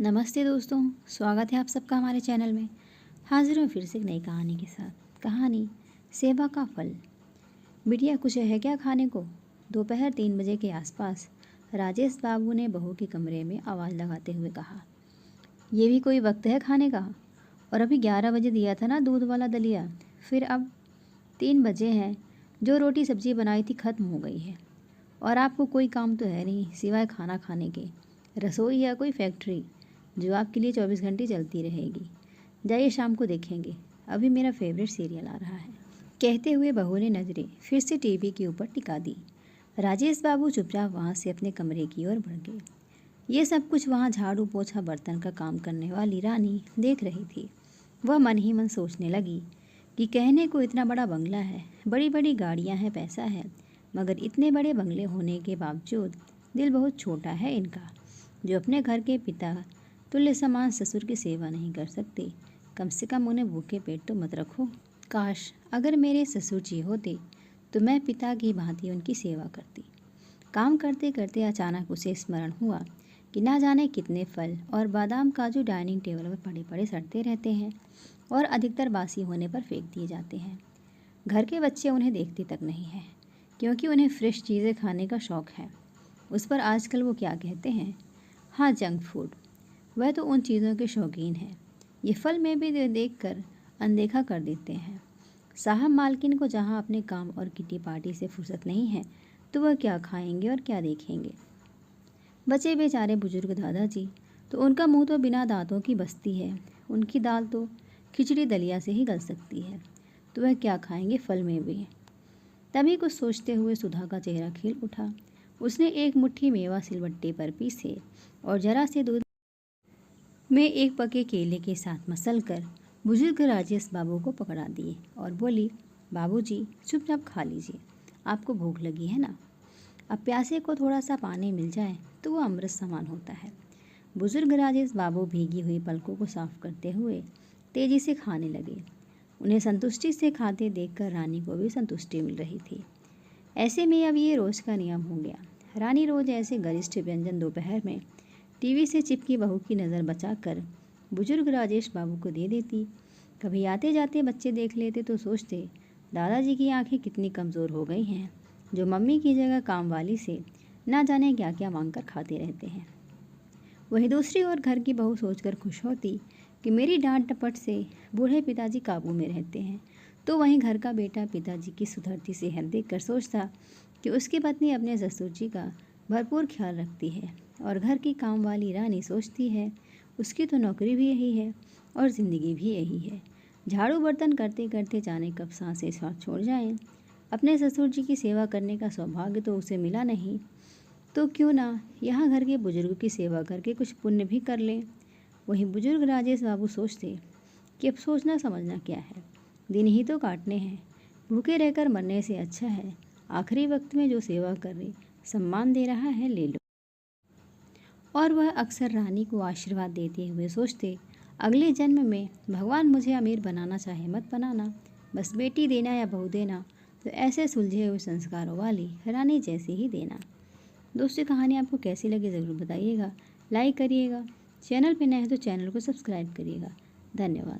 नमस्ते दोस्तों, स्वागत है आप सबका हमारे चैनल में। हाजिर हूँ फिर से एक नई कहानी के साथ। कहानी सेवा का फल। बिटिया कुछ है क्या खाने को? दोपहर 3 बजे के आसपास राजेश बाबू ने बहू के कमरे में आवाज़ लगाते हुए कहा, ये भी कोई वक्त है खाने का? और अभी 11 बजे दिया था ना दूध वाला दलिया, फिर अब 3 बजे हैं। जो रोटी सब्जी बनाई थी ख़त्म हो गई है। और आपको कोई काम तो है नहीं सिवाय खाना खाने के। रसोई या कोई फैक्ट्री जो आपके लिए 24 घंटे चलती रहेगी। जाइए शाम को देखेंगे, अभी मेरा फेवरेट सीरियल आ रहा है। कहते हुए बहू ने नज़रें फिर से टीवी के ऊपर टिका दी। राजेश बाबू चुपचाप वहाँ से अपने कमरे की ओर बढ़ गए। ये सब कुछ वहाँ झाड़ू पोछा बर्तन का काम करने वाली रानी देख रही थी। वह मन ही मन सोचने लगी कि कहने को इतना बड़ा बंगला है, बड़ी बड़ी गाड़ियाँ हैं, पैसा है, मगर इतने बड़े बंगले होने के बावजूद दिल बहुत छोटा है इनका, जो अपने घर के पिता तुल्य समान ससुर की सेवा नहीं कर सकते। कम से कम उन्हें भूखे पेट तो मत रखो। काश अगर मेरे ससुर जी होते तो मैं पिता की भांति उनकी सेवा करती। काम करते करते अचानक उसे स्मरण हुआ कि ना जाने कितने फल और बादाम काजू डाइनिंग टेबल पर पड़े पड़े सड़ते रहते हैं और अधिकतर बासी होने पर फेंक दिए जाते हैं। घर के बच्चे उन्हें देखते तक नहीं हैं, क्योंकि उन्हें फ्रेश चीज़ें खाने का शौक़ है। उस पर आजकल वो क्या कहते हैं, हाँ, जंक फूड। वह तो उन चीज़ों के शौकीन है। ये फल में भी देखकर अनदेखा कर देते हैं। साहब मालकिन को जहाँ अपने काम और किटी पार्टी से फुर्सत नहीं है, तो वह क्या खाएंगे और क्या देखेंगे। बचे बेचारे बुजुर्ग दादाजी, तो उनका मुंह तो बिना दांतों की बस्ती है। उनकी दाल तो खिचड़ी दलिया से ही गल सकती है, तो वह क्या खाएंगे फल में भी। तभी कुछ सोचते हुए सुधा का चेहरा खिल उठा। उसने एक मुट्ठी मेवा सिलबट्टे पर पीसे और जरा से दूध में एक पके केले के साथ मसलकर बुजुर्ग राजेश बाबू को पकड़ा दिए और बोली, बाबूजी चुपचाप खा लीजिए, आपको भूख लगी है ना। अब प्यासे को थोड़ा सा पानी मिल जाए तो वो अमृत समान होता है। बुजुर्ग राजेश बाबू भीगी हुई पलकों को साफ करते हुए तेजी से खाने लगे। उन्हें संतुष्टि से खाते देखकर रानी को भी संतुष्टि मिल रही थी। ऐसे में अब ये रोज़ का नियम हो गया। रानी रोज़ ऐसे गरिष्ठ व्यंजन दोपहर में टीवी से चिपकी बहू की नज़र बचाकर बुजुर्ग राजेश बाबू को दे देती। कभी आते जाते बच्चे देख लेते तो सोचते, दादाजी की आंखें कितनी कमज़ोर हो गई हैं, जो मम्मी की जगह काम वाली से ना जाने क्या क्या मांग कर खाते रहते हैं। वहीं दूसरी ओर घर की बहू सोचकर खुश होती कि मेरी डांट टपट से बूढ़े पिताजी काबू में रहते हैं। तो वहीं घर का बेटा पिताजी की सुधरती सेहत देखकर सोचता कि उसकी पत्नी अपने ससुर जी का भरपूर ख्याल रखती है। और घर की काम वाली रानी सोचती है उसकी तो नौकरी भी यही है और ज़िंदगी भी यही है। झाड़ू बर्तन करते करते जाने कब सांसें साथ छोड़ जाएं। अपने ससुर जी की सेवा करने का सौभाग्य तो उसे मिला नहीं, तो क्यों ना यहाँ घर के बुजुर्ग की सेवा करके कुछ पुण्य भी कर लें। वहीं बुजुर्ग राजेश बाबू सोचते कि अब सोचना समझना क्या है, दिन ही तो काटने हैं। भूखे रहकर मरने से अच्छा है आखिरी वक्त में जो सेवा कर रहे सम्मान दे रहा है ले लो। और वह अक्सर रानी को आशीर्वाद देते हुए सोचते, अगले जन्म में भगवान मुझे अमीर बनाना चाहे मत बनाना, बस बेटी देना या बहू देना तो ऐसे सुलझे हुए संस्कारों वाली रानी जैसी ही देना। दोस्तों, कहानी आपको कैसी लगी ज़रूर बताइएगा। लाइक करिएगा, चैनल पे नए हैं तो चैनल को सब्सक्राइब करिएगा। धन्यवाद।